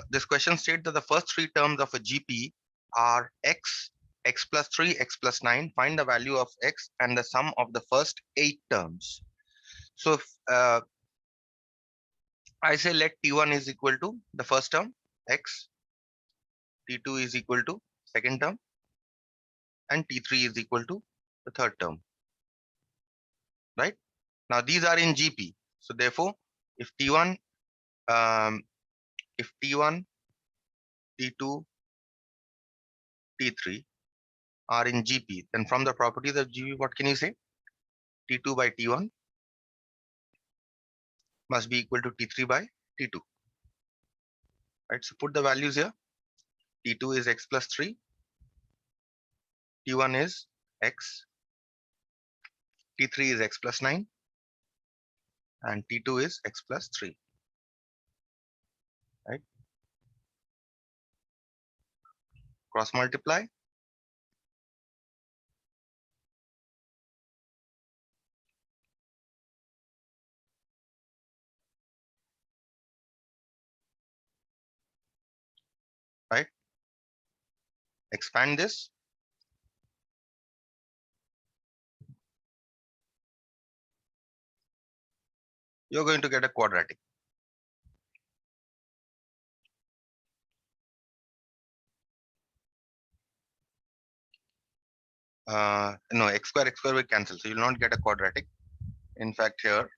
this question states that the first three terms of a GP are x, x plus 3, x plus 9. Find the value of x and the sum of the first 8 terms. So if, I say let T1 is equal to the first term, x, T2 is equal to second term, and T3 is equal to the third term, right? Now these are in GP. So therefore, if T1, um, T2, T3 are in GP, then from the properties of GP, what can you say? T2 by T1 must be equal to T3 by T2, right? So put the values here. T2 is x plus 3, T1 is x, T3 is x plus 9, and T2 is x plus 3, right? Cross multiply. Right? Expand this. You're going to get a quadratic. No, x square will cancel. So you'll not get a quadratic. In fact, here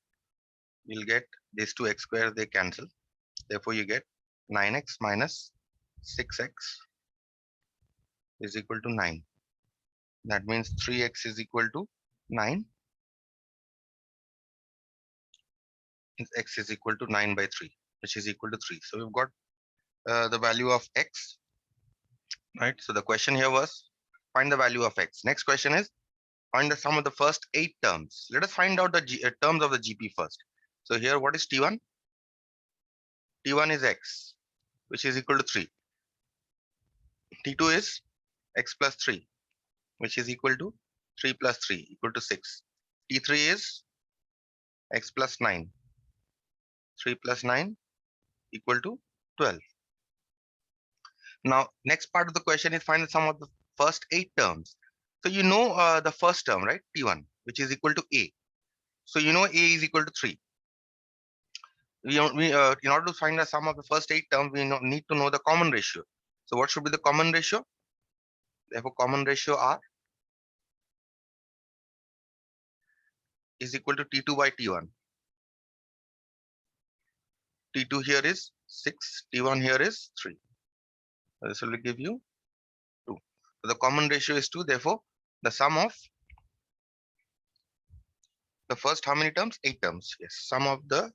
you'll get these two x squares, they cancel. Therefore, you get 9x minus 6x is equal to 9. That means 3x is equal to 9. X is equal to 9 by 3, which is equal to 3. So we've got the value of x, right? So the question here was find the value of x. Next question is find the sum of the first 8 terms. Let us find out the terms of the GP first. So here, what is T1? T1 is x, which is equal to 3. T2 is x plus 3, which is equal to 3 plus 3, equal to 6. T3 is x plus 9. 3 plus 9 equal to 12. Now, next part of the question is find the sum of the first 8 terms. So you know the first term, right? T1, which is equal to A. So you know A is equal to 3. In order to find the sum of the first 8 terms, we need to know the common ratio. So what should be the common ratio? Therefore, common ratio R is equal to T2 by T1. T2 here is 6, T1 here is 3. This will give you 2. So the common ratio is 2. Therefore, the sum of the first how many terms? 8 terms. Yes, sum of the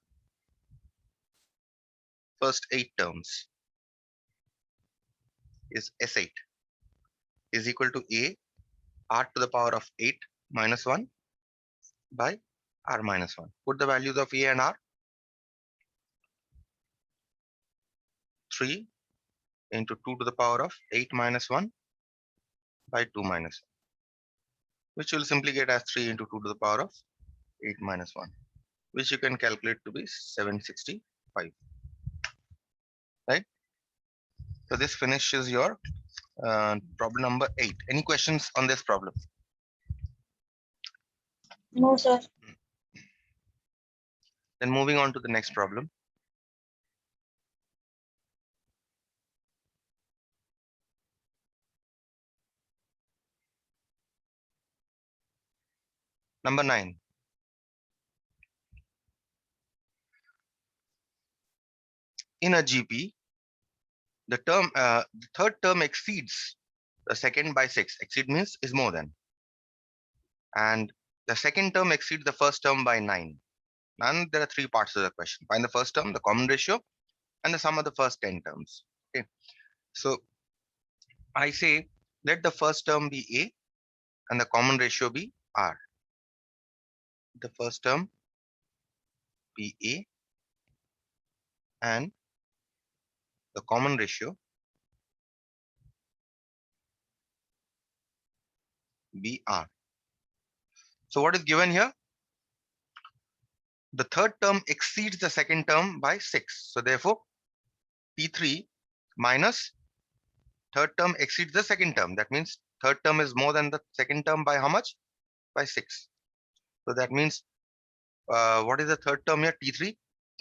first 8 terms is S8 is equal to A R to the power of 8 minus 1 by R minus 1. Put the values of A and R. 3 into 2 to the power of 8 minus 1 by 2 minus 1, which you will simply get as 3 into 2 to the power of 8 minus 1, which you can calculate to be 765. Right? So this finishes your problem number 8. Any questions on this problem? No, sir. Then moving on to the next problem. Number 9. In a GP, the third term exceeds the second by 6. Exceed means is more than. And the second term exceeds the first term by 9. And there are 3 parts of the question. Find the first term, the common ratio, and the sum of the first 10 terms. Okay. So I say let the first term be A and the common ratio be R. The first term be A and the common ratio be R. So what is given here? The third term exceeds the second term by 6. So therefore, T3 minus third term exceeds the second term. That means third term is more than the second term by how much? By 6. So that means what is the third term here? T3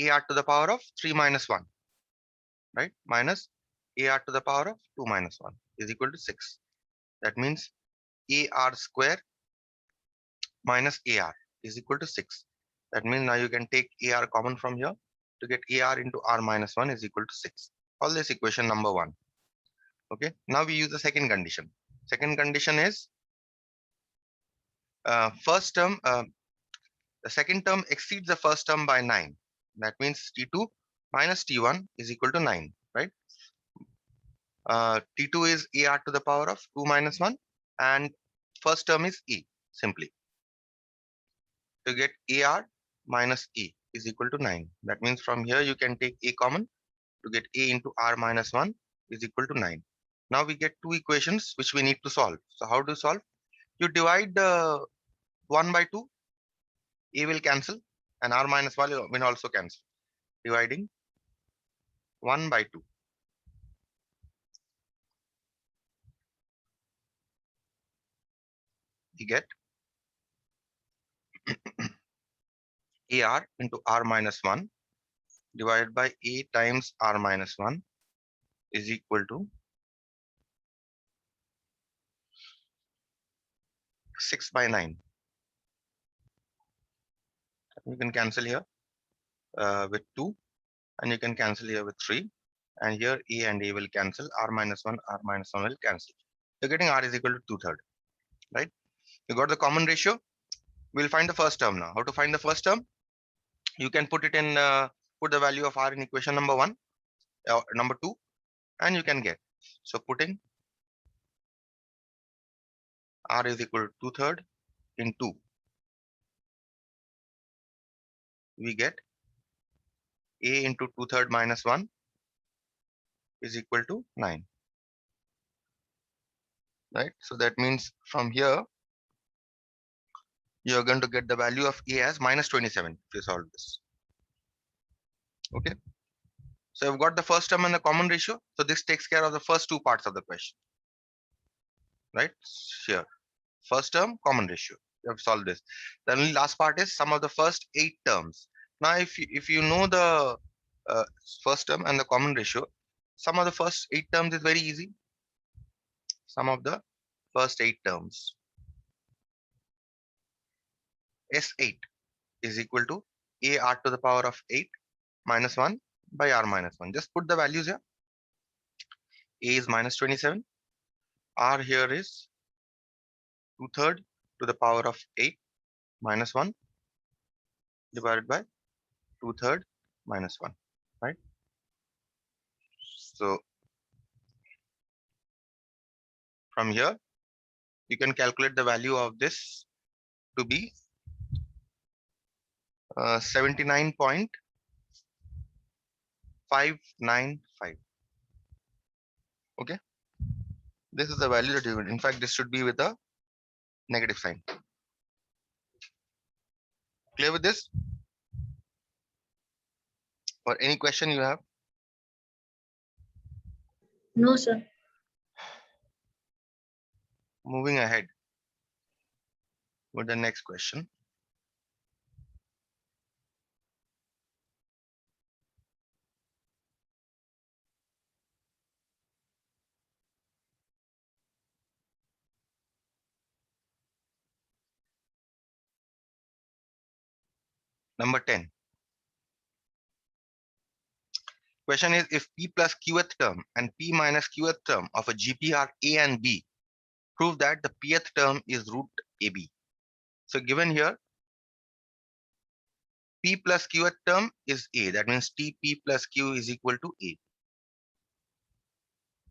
AR to the power of 3 minus 1, right? Minus AR to the power of 2 minus 1 is equal to 6. That means AR square minus AR is equal to 6. That means now you can take AR common from here to get AR into R minus 1 is equal to 6. Call this equation number 1. Okay. Now we use the second condition. Second condition is first term, the second term exceeds the first term by 9. That means T2 minus T1 is equal to 9, right? T2 is AR to the power of 2 minus 1 and first term is E simply. To get AR minus E is equal to 9. That means from here you can take A common to get A into R minus 1 is equal to 9. Now we get two equations which we need to solve. So how to solve? You divide 1 by 2, A will cancel and R minus 1 will also cancel. Dividing 1 by 2. We get AR into R minus 1 divided by A times R minus 1 is equal to 6 by 9. You can cancel here with 2 and you can cancel here with 3 and here A and A will cancel, R minus 1 will cancel. You're getting R is equal to 2/3, right? You got the common ratio. We'll find the first term now. How to find the first term? You can put it in, put the value of R in equation number 1, number 2 and you can get. So putting R is equal to 2/3 in 2. We get A into 2/3 minus 1 is equal to 9. Right? So that means from here, you're going to get the value of A as minus 27 if you solve this. Okay. So I've got the first term and the common ratio. So this takes care of the first two parts of the question. Right? Here. First term, common ratio. You have solved this. The only last part is sum of the first 8 terms. Now, if you know the first term and the common ratio, sum of the first 8 terms is very easy. Sum of the first 8 terms. S8 is equal to AR to the power of 8 minus 1 by R minus 1. Just put the values here. A is minus 27. R here is 2/3 to the power of 8 minus 1 divided by 2/3 minus 1, right? So from here, you can calculate the value of this to be 79.595. Okay. This is the value that you would, in fact, this should be with a negative sign. Clear with this? Or any question you have? No, sir. Moving ahead with the next question. Number 10. Question is, if P plus Qth term and P minus Qth term of a GP are A and B, prove that the Pth term is root AB. So given here, P plus Qth term is A. That means TP plus Q is equal to A.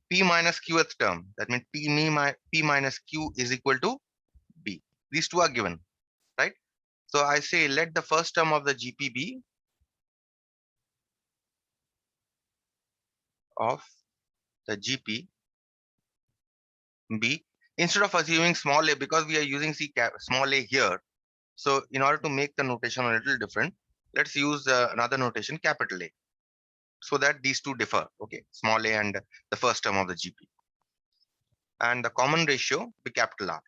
P minus Qth term, that means P minus Q is equal to B. These two are given, right? So I say let the first term of the GP be of the GP be, instead of assuming small a, because we are using small a here. So in order to make the notation a little different, let's use another notation, capital A. so that these two differ. Okay, small a and the first term of the GP. And the common ratio be capital R.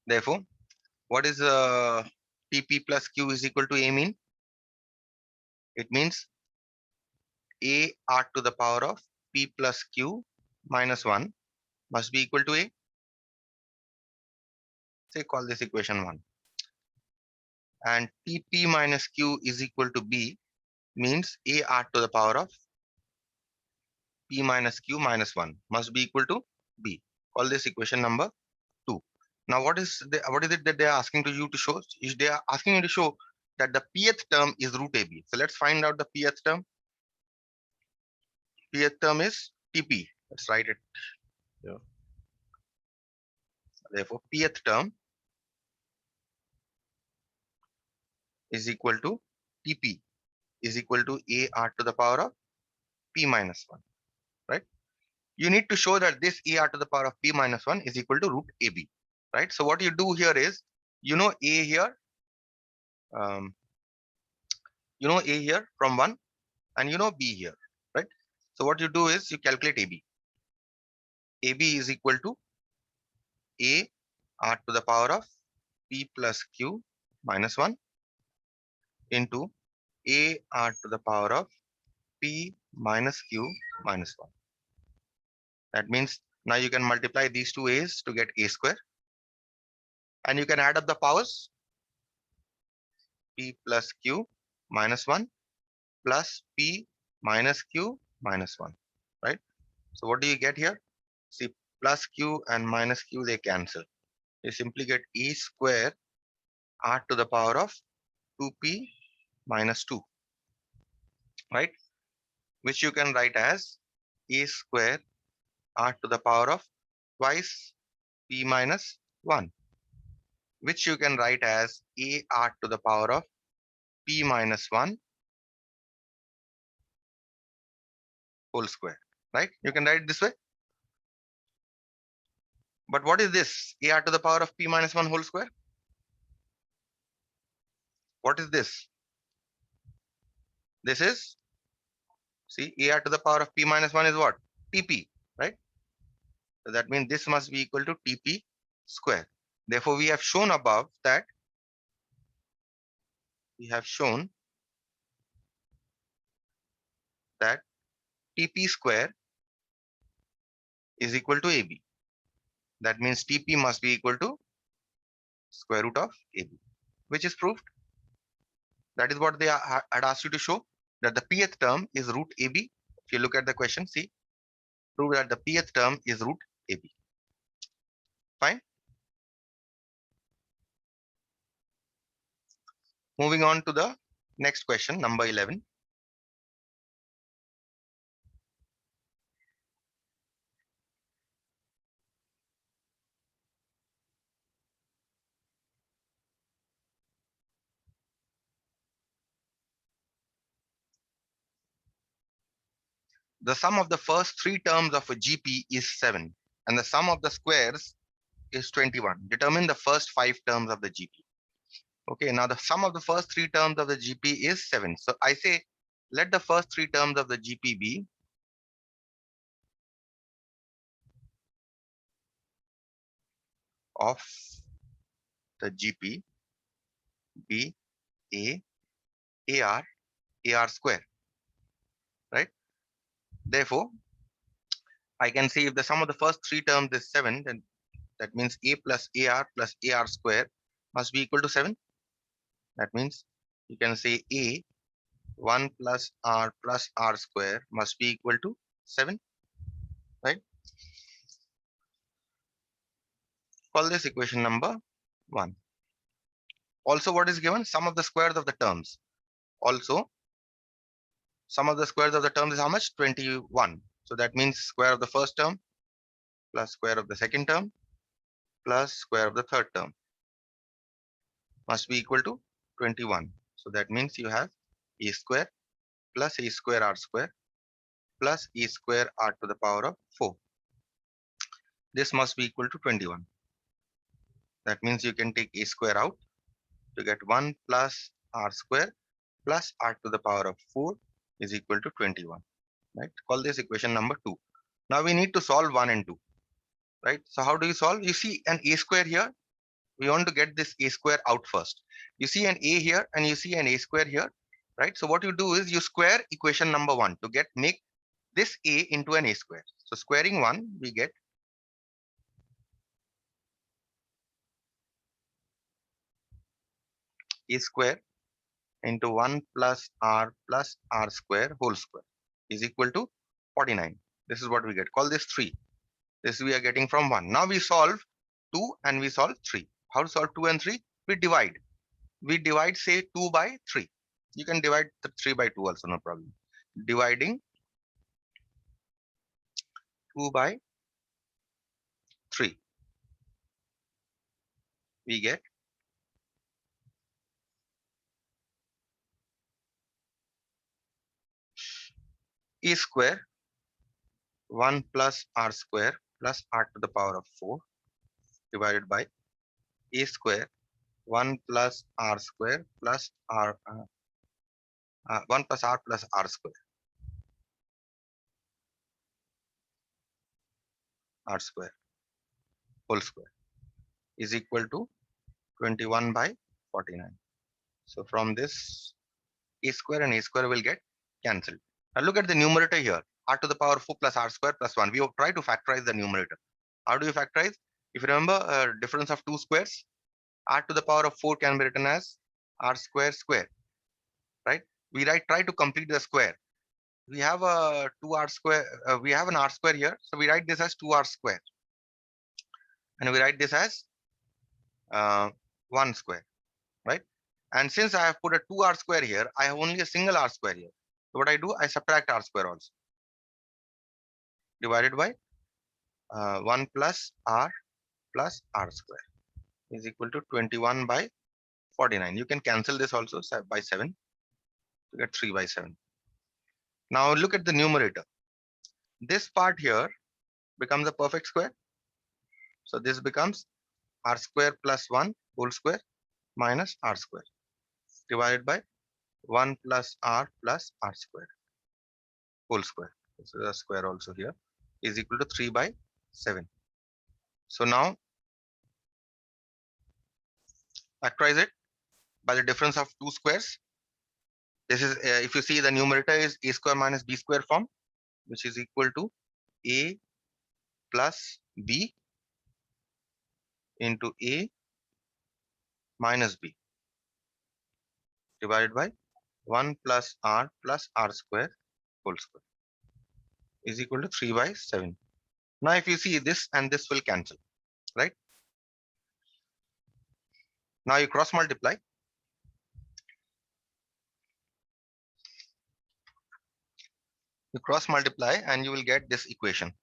Therefore, what is TP plus Q is equal to A mean? It means A R to the power of P plus Q minus 1 must be equal to A. Say call this equation 1. And TP minus Q is equal to B means A R to the power of P minus Q minus 1 must be equal to B. Call this equation number 2. Now what is it that they are asking to you to show? Is they are asking you to show that the pth term is root AB. So let's find out the pth term. Pth term is TP. Let's write it here. Therefore, pth term is equal to TP is equal to AR to the power of P minus 1, right? You need to show that this AR to the power of P minus 1 is equal to root AB, right? So what you do here is, you know A here, um, you know A here from 1 and you know B here, right? So what you do is you calculate AB. AB is equal to A R to the power of P plus Q minus 1 into A R to the power of P minus Q minus 1. That means now you can multiply these two A's to get A square. And you can add up the powers. P plus Q minus 1 plus P minus Q minus 1, right? So what do you get here? See, plus Q and minus Q, they cancel. You simply get E square R to the power of 2P minus 2, right? Which you can write as A square R to the power of twice P minus 1, which you can write as A R to the power of P minus 1 whole square, right? You can write it this way. But what is this? AR to the power of P minus 1 whole square? What is this? This is, see, AR to the power of P minus 1 is what? TP, right? So that means this must be equal to TP square. Therefore, we have shown above that TP square is equal to AB. That means TP must be equal to square root of AB, which is proved. That is what they had asked you to show, that the pth term is root AB. If you look at the question, see, prove that the pth term is root AB. Fine. Moving on to the next question, number 11. The sum of the first three terms of a GP is 7, and the sum of the squares is 21. Determine the first 5 terms of the GP. Okay, now the sum of the first 3 terms of the GP is 7. So I say, let the first 3 terms of the GP be of the GP be A, AR, AR square, right? Therefore, I can see if the sum of the first 3 terms is 7, then that means A plus AR square must be equal to 7. That means you can say A 1 plus R square must be equal to 7, right? Call this equation number 1. Also, what is given? Sum of the squares of the terms. Also, sum of the squares of the terms is how much? 21. So that means square of the first term plus square of the second term plus square of the third term must be equal to 21. So that means you have A square plus A square R square plus A square R to the power of 4. This must be equal to 21. That means you can take a square out to get 1 plus r square plus r to the power of 4 is equal to 21. Right? Call this equation number 2. Now we need to solve 1 and 2. Right? So how do you solve? You see an a square here. We want to get this a square out first. You see an a here and you see an a square here. Right? So what you do is you square equation number 1 to make this a into an a square. So squaring 1, we get a square into 1 plus r square whole square is equal to 49. This is what we get. Call this 3. This we are getting from 1. Now we solve 2 and we solve 3. How to solve 2 and 3? We divide. We divide, say, 2 by 3. You can divide the 3 by 2 also, no problem. Dividing 2 by 3. We get a square 1 plus r square plus r to the power of 4 divided by a square 1 plus r square plus r 1 plus r square whole square is equal to 21 by 49. So from this, a square and a square will get cancelled. Now look at the numerator here, r to the power 4 plus r square plus 1. We will try to factorize the numerator. How do you factorize? If you remember difference of two squares, r to the power of 4 can be written as r square square, right? We try to complete the square. We have a 2r square, we have an r square here, so we write this as 2r square. And we write this as 1 square, right? And since I have put a 2r square here, I have only a single r square here. So what I do, I subtract r square also. Divided by 1 plus r square is equal to 21 by 49. You can cancel this also by 7 to get 3 by 7. Now look at the numerator. This part here becomes a perfect square. So this becomes r square plus 1 whole square minus r square divided by 1 plus r square whole square. This is a square also here is equal to 3 by 7. So now factorize it by the difference of two squares. This is if you see the numerator is a square minus b square form, which is equal to a plus b into a minus b divided by 1 plus r square whole square is equal to 3 by 7. Now if you see this and this will cancel, right? Now you cross multiply. You cross multiply and you will get this equation.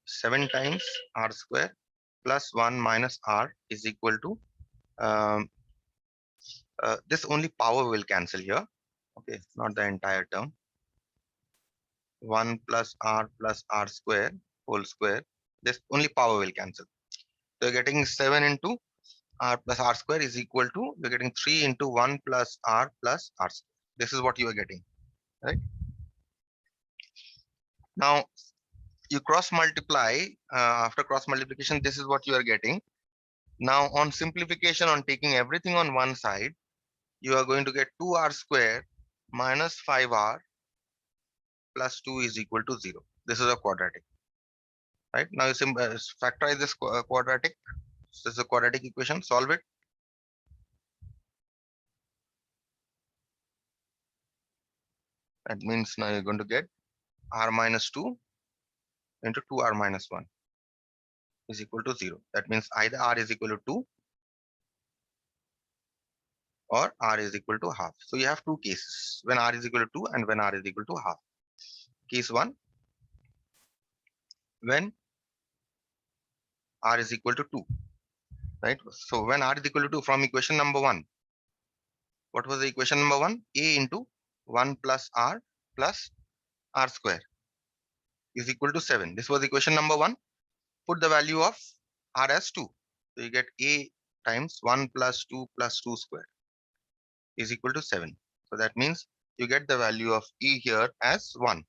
7 times r square plus 1 minus r is equal to this only power will cancel here. Okay, not the entire term. 1 plus r square whole square. This only power will cancel. So you're getting 7 into r plus r square is equal to, you're getting 3 into 1 plus r square. This is what you are getting, right? Now you cross multiply, after cross multiplication, this is what you are getting. Now on simplification, on taking everything on one side, you are going to get 2r square minus 5r plus 2 is equal to 0. This is a quadratic, right? Now you factorize this quadratic. This is a quadratic equation. Solve it. That means now you're going to get r minus 2 into 2r minus 1 is equal to 0. That means either r is equal to 2 or r is equal to half. So you have two cases, when r is equal to 2 and when r is equal to half. Case 1, when r is equal to 2, right? So when r is equal to 2, from equation number 1, what was the equation number 1? A into 1 plus r square is equal to 7. This was equation number 1. Put the value of R as 2. So you get A times 1 plus 2 plus 2 square is equal to 7. So that means you get the value of E here as 1.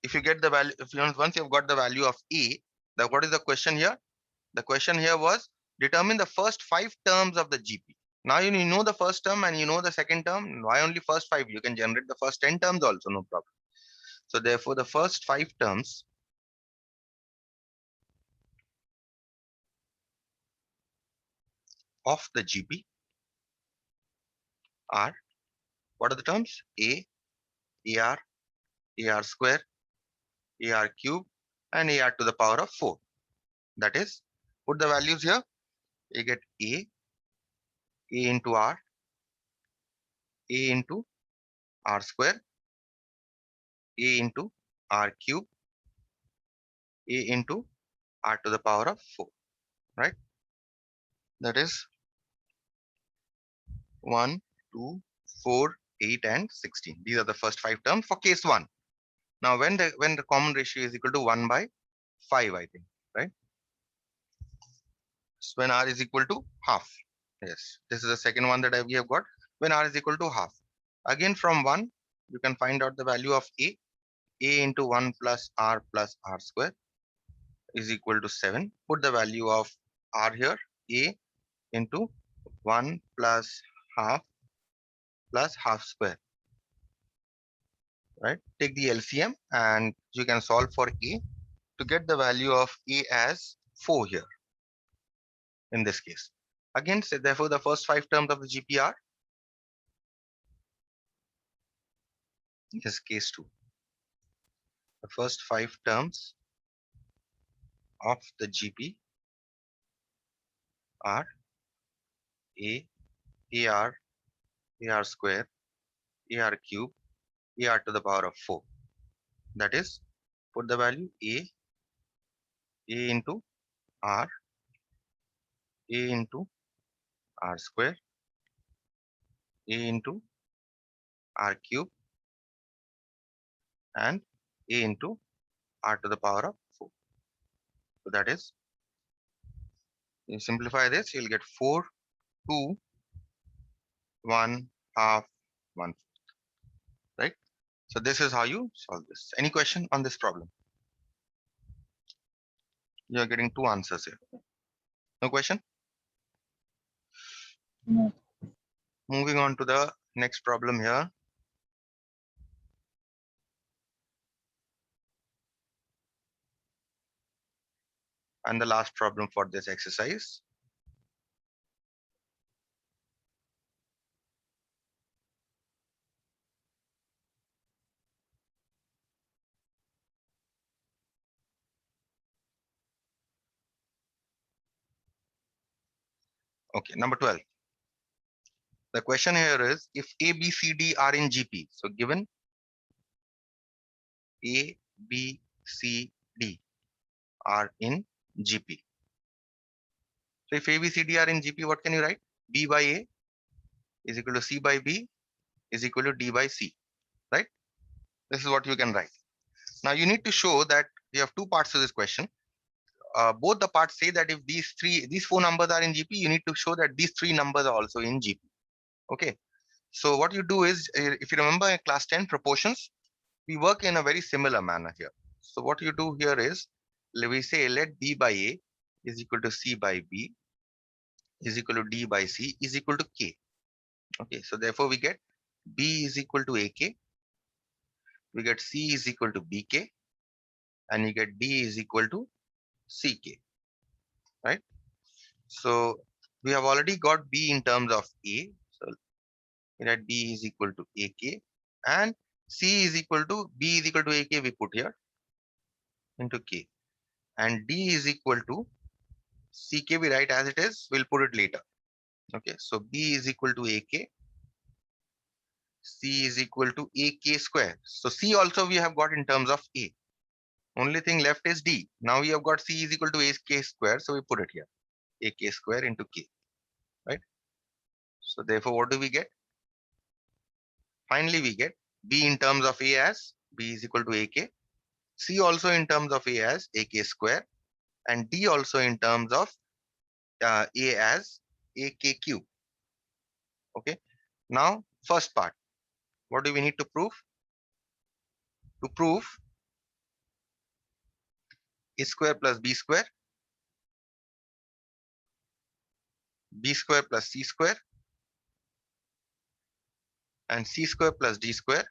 If you get the value, if you once you've got the value of E, then what is the question here? The question here was determine the first 5 terms of the GP. Now you know the first term and you know the second term. Why only first 5? You can generate the first 10 terms also, no problem. So therefore, the first 5 terms of the GP are, what are the terms? A, AR, AR square, AR cube, and AR to the power of 4. That is, put the values here. You get A into R, A into R square, A into R cube, A into R to the power of 4, right? That is 1, 2, 4, 8, and 16. These are the first 5 terms for case 1. Now, when the common ratio is equal to 1 by 5, I think, right? So when R is equal to half. Yes, this is the second one that we have got. When R is equal to half. Again, from 1, you can find out the value of A. A into 1 plus R square is equal to 7. Put the value of R here. A into 1 plus half square, right? Take the LCM and you can solve for A to get the value of A as 4 here in this case. Again, so therefore, the first 5 terms of the GPR is case 2. The first 5 terms of the GP are A, AR, AR square, AR cube, AR to the power of 4. That is, put the value A into R, A into R square, A into R cube, and A into R to the power of 4. So that is, you simplify this, you'll get 4, 2, 1, half, 1, right? So this is how you solve this. Any question on this problem? You're getting 2 answers here. No question? No. Moving on to the next problem here. And the last problem for this exercise. Okay, number 12. The question here is if A, B, C, D are in GP. So given A, B, C, D are in GP. So if A, B, C, D are in GP, what can you write? B by A is equal to C by B is equal to D by C, right? This is what you can write. Now you need to show that we have 2 parts to this question. Both the parts say that if these 4 numbers are in GP, you need to show that these 3 numbers are also in GP. Okay. So what you do is, if you remember in class 10 proportions, we work in a very similar manner here. So what you do here is, we say let B by A is equal to C by B is equal to D by C is equal to K. Okay, so therefore we get B is equal to AK, we get C is equal to BK, and you get D is equal to CK, right? So we have already got B in terms of A. So that B is equal to AK and C is equal to B is equal to AK we put here into K, and D is equal to CK we write as it is, we'll put it later. Okay, so B is equal to AK, C is equal to AK square. So C also we have got in terms of A. Only thing left is D. Now we have got C is equal to AK square, so we put it here. AK square into K, right? So therefore what do we get? Finally we get B in terms of A as B is equal to AK, C also in terms of A as AK square, and D also in terms of A as AK cube. Okay. Now, first part, what do we need to prove? To prove A square plus B square, B square plus C square, and C square plus D square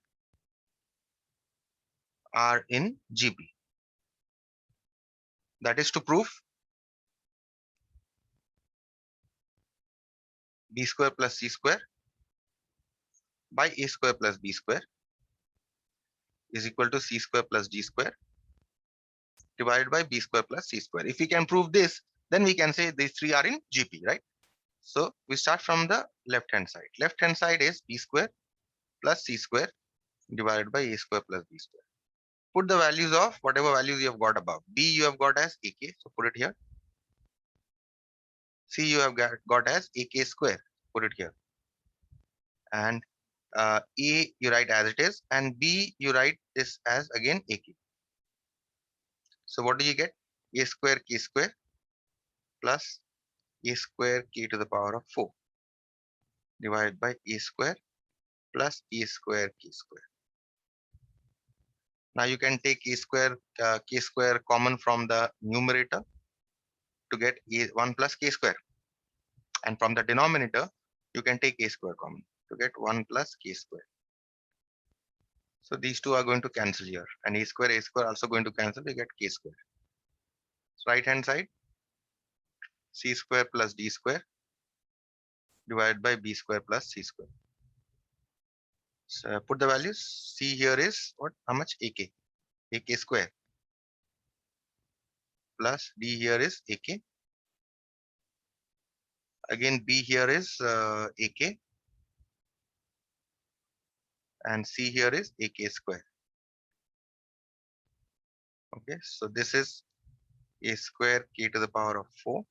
are in GP. That is to prove B square plus C square by A square plus B square is equal to C square plus D square divided by B square plus C square. If we can prove this, then we can say these three are in GP, right? So we start from the left hand side. Left hand side is B square plus C square divided by A square plus B square. Put the values of whatever values you have got above. B you have got as AK, so put it here. C you have got as AK square, put it here. And A you write as it is, and B you write this as again AK. So what do you get? A square K square plus A square K to the power of 4 divided by A square plus A square K square. Now you can take A square K square common from the numerator to get A1 plus K square. And from the denominator, you can take A square common to get 1 plus K square. So these two are going to cancel here, and A square also going to cancel, you get K square. So right hand side, C square plus D square divided by B square plus C square. So put the values. C here is what? How much? AK. AK square plus D here is AK. Again B here is AK, and C here is AK square. Okay, so this is A square K to the power of 4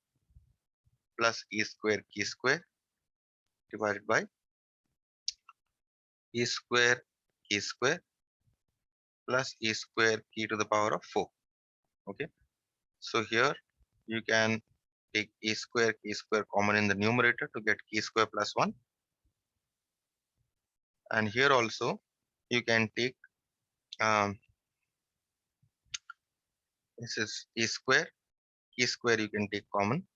plus A square K square divided by A square K square plus A square K to the power of 4. Okay, so here you can take A square K square common in the numerator to get K square plus 1. And here also you can take this is A square K square, you can take common.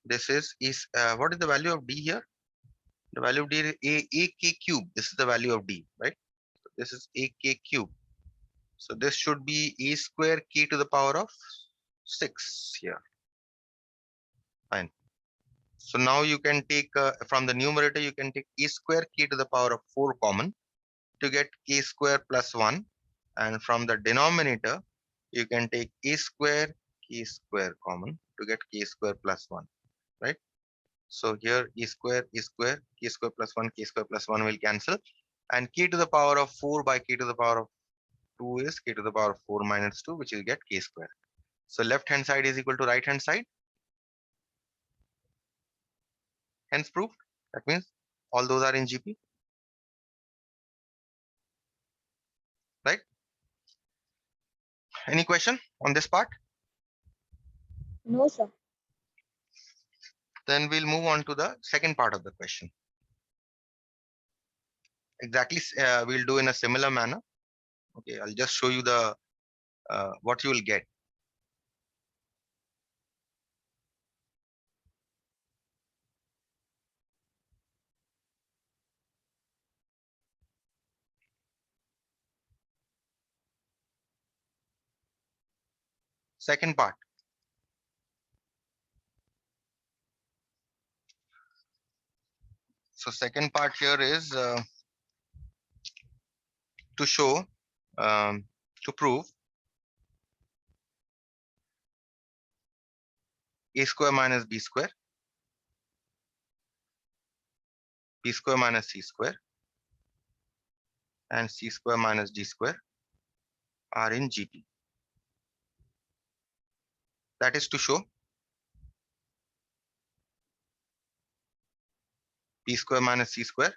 This is what is the value of D here? The value of D is AK cube. This is the value of D, right? So this is AK cube. So this should be A square K to the power of 6 here. Fine. So now you can take from the numerator, you can take A square K to the power of 4 common to get K square plus 1. And from the denominator, you can take A square K square common to get K square plus 1, right? So here K square plus 1, K square plus 1 will cancel. And K to the power of 4 by K to the power of 2 is K to the power of 4 minus 2, which will get K square. So left hand side is equal to right hand side. Hence proved. That means all those are in GP. Right? Any question on this part? No, sir. Then we'll move on to the second part of the question. Exactly, we'll do in a similar manner. Okay, I'll just show you the what you will get. Second part. So second part here is to show, to prove A square minus B square, B square minus C square, and C square minus D square are in GP. That is to show b square minus c square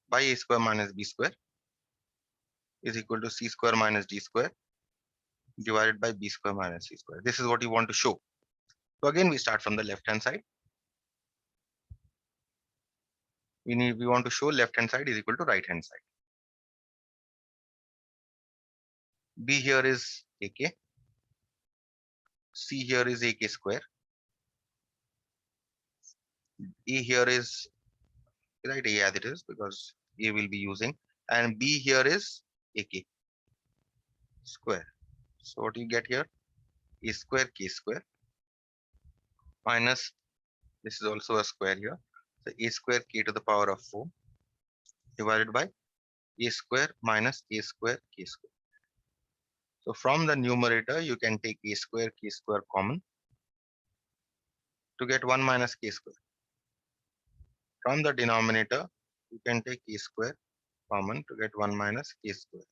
by a square minus b square is equal to c square minus d square divided by b square minus c square. This is what you want to show. So again, we start from the left hand side. We want to show left hand side is equal to right hand side. B here is AK. C here is AK square. A here is, right, A as it is because A will be using, and B here is AK square. So what you get here? A square K square minus, this is also a square here. So A square K to the power of 4 divided by A square minus A square K square. So from the numerator, you can take A square K square common to get 1 minus K square. From the denominator, you can take A square common to get 1 minus K square.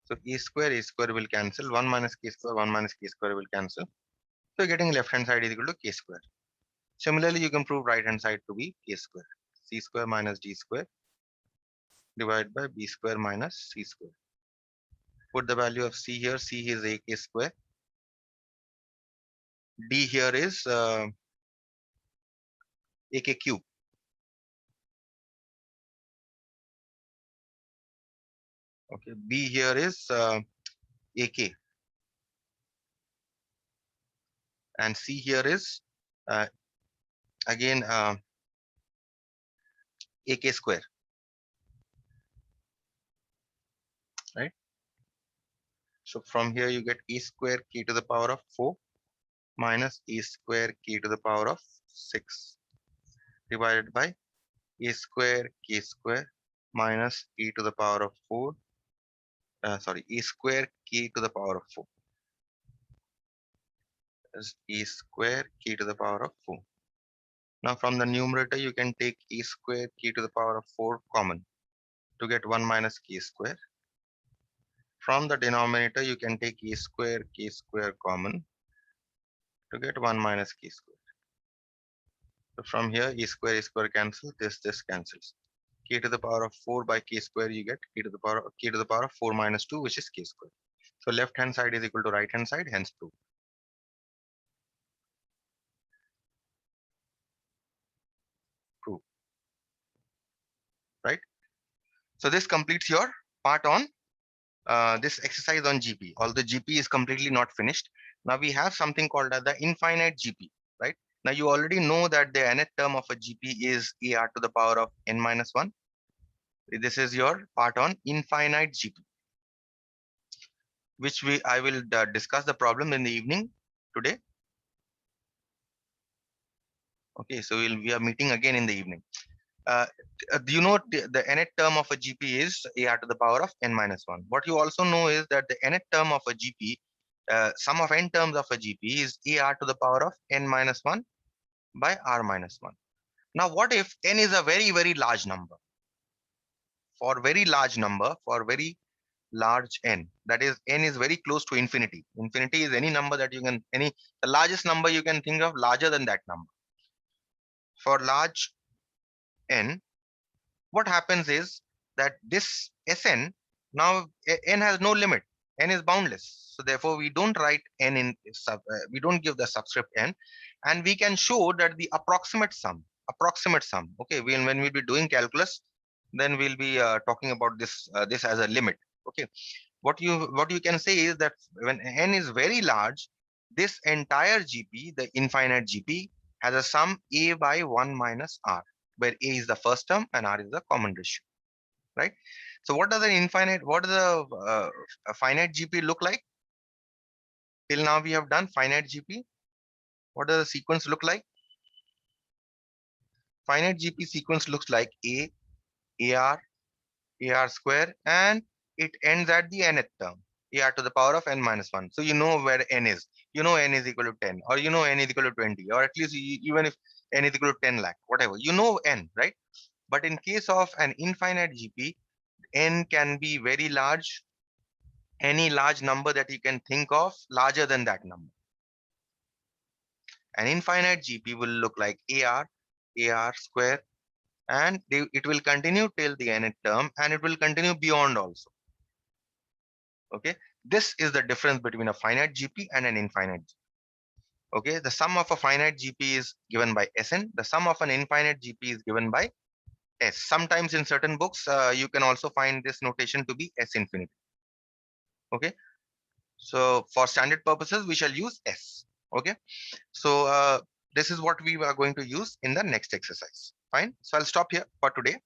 So A square will cancel. 1 minus K square, 1 minus K square will cancel. So getting left hand side is equal to K square. Similarly, you can prove right hand side to be K square. C square minus D square divided by B square minus C square. Put the value of C here. C is AK square. D here is AK cube. Okay. B here is AK. And C here is again AK square. Right. So from here you get A square K to the power of 4 minus A square K to the power of 6 divided by A square K square minus E to the power of 4. Sorry, A square K to the power of 4. Is A square K to the power of 4. Now from the numerator, you can take A square K to the power of 4 common to get 1 minus K square. From the denominator, you can take A square K square common to get 1 minus K square. So from here, A square cancels, this cancels. K to the power of 4 by K square, you get K to the power of 4 minus 2, which is K square. So left hand side is equal to right hand side, hence proved. Prove. Right? So this completes your part on this exercise on GP. Although GP is completely not finished. Now we have something called as the infinite GP, right? Now you already know that the nth term of a GP is AR to the power of n minus 1. This is your part on infinite GP, which I will discuss the problem in the evening today. Okay, so we are meeting again in the evening. Do you know the nth term of a GP is AR to the power of n minus 1? What you also know is that the nth term of a GP, sum of n terms of a GP is AR to the power of n minus 1 by R minus 1. Now, what if n is a very, very large number? For very large number, for very large n, that is n is very close to infinity. Infinity is any number that you can, the largest number you can think of larger than that number. For large n, what happens is that this Sn, now n has no limit, n is boundless. So therefore we don't write n in we don't give the subscript n, and we can show that the approximate sum, okay, when we'll be doing calculus, then we'll be talking about this as a limit. Okay, what you can say is that when n is very large, this entire GP, the infinite GP, has a sum a by 1 minus r, where a is the first term and r is the common ratio, right? So what does a finite GP look like? Till now we have done finite GP. What does the sequence look like? Finite GP sequence looks like a, ar square, and it ends at the nth term, ar to the power of n minus 1. So you know where n is. You know n is equal to 10, or you know n is equal to 20, or at least even if n is equal to 10 lakh, whatever, you know n, right? But in case of an infinite GP, n can be very large, any large number that you can think of larger than that number. An infinite GP will look like ar square and it will continue till the nth term, and it will continue beyond also. Okay, this is the difference between a finite GP and an infinite GP. Okay, the sum of a finite GP is given by Sn, the sum of an infinite GP is given by S. Sometimes in certain books, you can also find this notation to be S infinity. Okay, so for standard purposes, we shall use S. Okay, so this is what we are going to use in the next exercise. Fine, so I'll stop here for today.